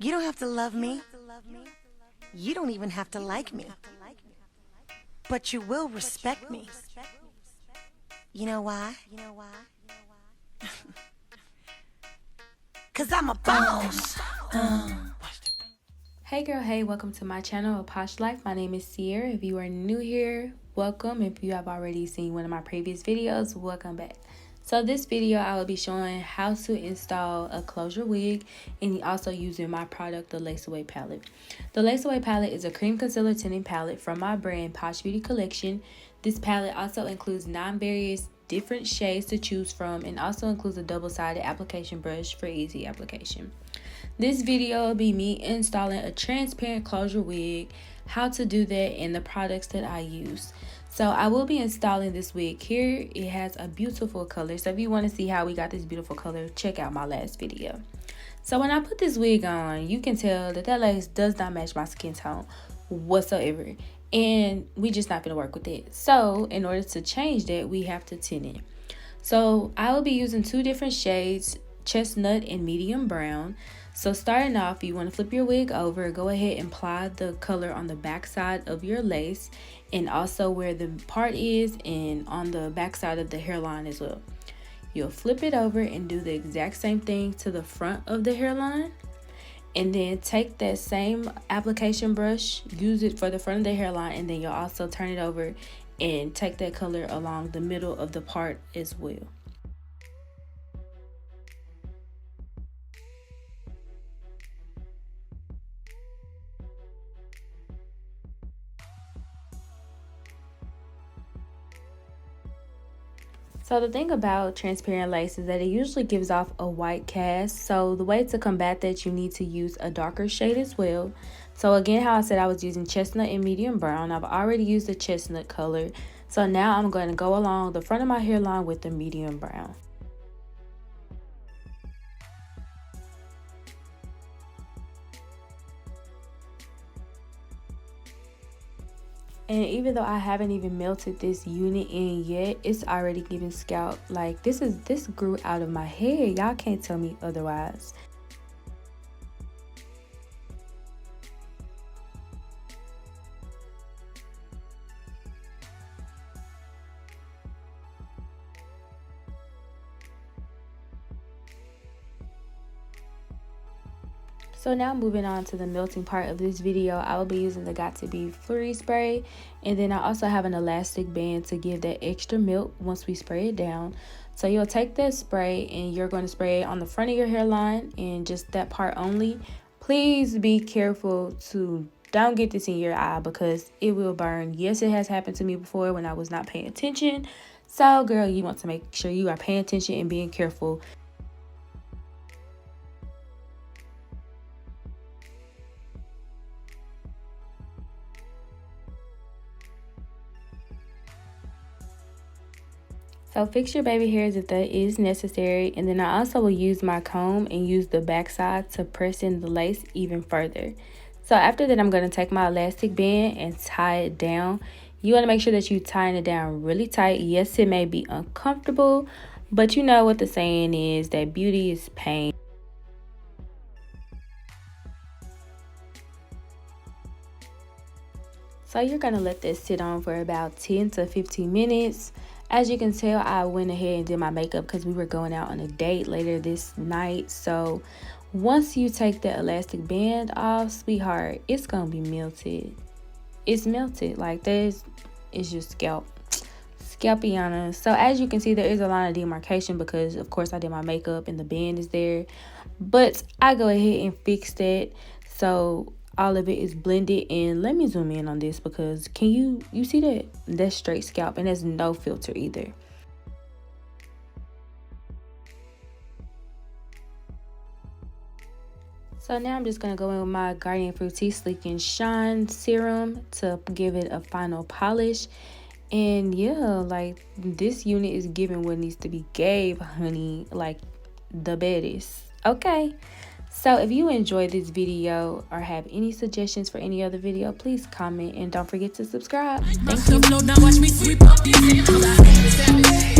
You don't have to love me. You don't even have to like me. But you will respect me. You know why? 'Cause I'm a boss. Hey girl, hey, welcome to my channel, A Posh Life. My name is Sierra. If you are new here, welcome. If you have already seen one of my previous videos, welcome back. So this video, I will be showing how to install a closure wig and also using my product, the Lace Away palette. The Lace Away palette is a cream concealer tinting palette from my brand, Posh Beauty Collection. This palette also includes 9 various different shades to choose from and also includes a double-sided application brush for easy application. This video will be me installing a transparent closure wig, how to do that, and the products that I use. So I will be installing this wig here. It has a beautiful color. So if you want to see how we got this beautiful color, check out my last video. So when I put this wig on, you can tell that that lace does not match my skin tone whatsoever. And we just not gonna work with it. So in order to change that, we have to tint it. So I will be using 2 different shades, chestnut and medium brown. So starting off, you want to flip your wig over, go ahead and apply the color on the back side of your lace and also where the part is and on the back side of the hairline as well. You'll flip it over and do the exact same thing to the front of the hairline. And then take that same application brush, use it for the front of the hairline, and then you'll also turn it over and take that color along the middle of the part as well. So the thing about transparent lace is that it usually gives off a white cast. So the way to combat that, you need to use a darker shade as well. So again, how I said I was using chestnut and medium brown. I've already used the chestnut color. So now I'm going to go along the front of my hairline with the medium brown. And even though I haven't even melted this unit in yet, it's already giving scalp. Like this grew out of my head. Y'all can't tell me otherwise. So now moving on to the melting part of this video, I will be using the Got To Be Flurry spray, and then I also have an elastic band to give that extra melt once we spray it down. So you'll take that spray and you're going to spray it on the front of your hairline and just that part only. Please be careful to don't get this in your eye because it will burn. Yes, it has happened to me before when I was not paying attention. So girl, you want to make sure you are paying attention and being careful. So fix your baby hairs if that is necessary, and then I also will use my comb and use the back side to press in the lace even further. So after that, I'm going to take my elastic band and tie it down. You want to make sure that you tying it down really tight. Yes, it may be uncomfortable, but you know what the saying is, that beauty is pain. So you're going to let this sit on for about 10 to 15 minutes. As you can tell, I went ahead and did my makeup because we were going out on a date later this night. So once you take the elastic band off, sweetheart, it's going to be melted. It's melted. Like this is your scalpiana. So as you can see, there is a line of demarcation because of course I did my makeup and the band is there. But I go ahead and fix that. So all of it is blended, and let me zoom in on this because can you see that? That's straight scalp and there's no filter either. So now I'm just going to go in with my Garnier Fructis Sleek and Shine Serum to give it a final polish. And yeah, like this unit is giving what needs to be gave, honey, like the baddest. Okay. So if you enjoyed this video or have any suggestions for any other video, please comment and don't forget to subscribe. Thank you.